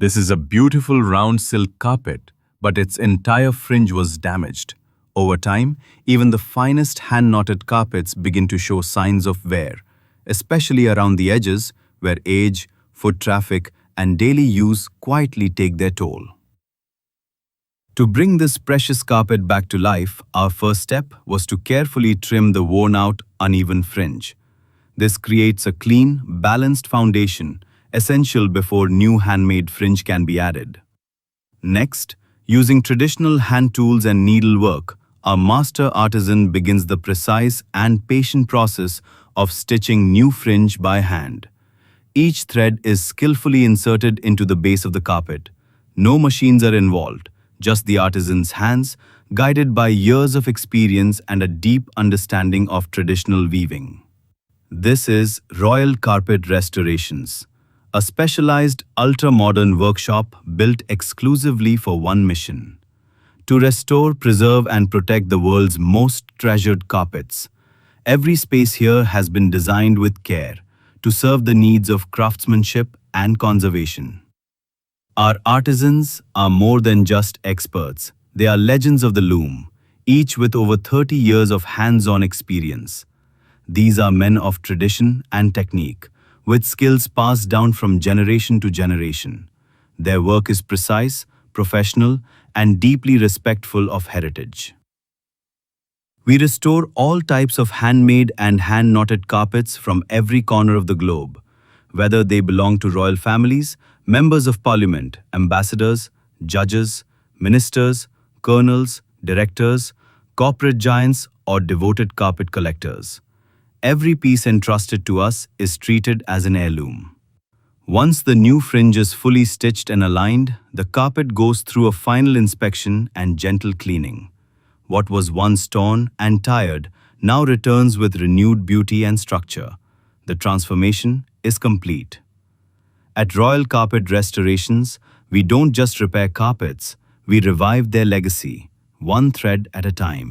This is a beautiful round silk carpet, but its entire fringe was damaged. Over time, even the finest hand-knotted carpets begin to show signs of wear, especially around the edges where age, foot traffic, and daily use quietly take their toll. To bring this precious carpet back to life, our first step was to carefully trim the worn-out, uneven fringe. This creates a clean, balanced foundation, essential before new handmade fringe can be added. Next, using traditional hand tools and needlework, our master artisan begins the precise and patient process of stitching new fringe by hand. Each thread is skillfully inserted into the base of the carpet. No machines are involved, just the artisan's hands, guided by years of experience and a deep understanding of traditional weaving. This is Royal Carpet Restorations, a specialized ultra-modern workshop built exclusively for one mission: to restore, preserve, and protect the world's most treasured carpets. Every space here has been designed with care to serve the needs of craftsmanship and conservation. Our artisans are more than just experts. They are legends of the loom, each with over 30 years of hands-on experience. These are men of tradition and technique, with skills passed down from generation to generation. Their work is precise, professional, and deeply respectful of heritage. We restore all types of handmade and hand-knotted carpets from every corner of the globe, whether they belong to royal families, members of parliament, ambassadors, judges, ministers, colonels, directors, corporate giants, or devoted carpet collectors. Every piece entrusted to us is treated as an heirloom. Once the new fringe is fully stitched and aligned, the carpet goes through a final inspection and gentle cleaning. What was once torn and tired now returns with renewed beauty and structure. The transformation is complete. At Royal Carpet Restorations, we don't just repair carpets, we revive their legacy, one thread at a time.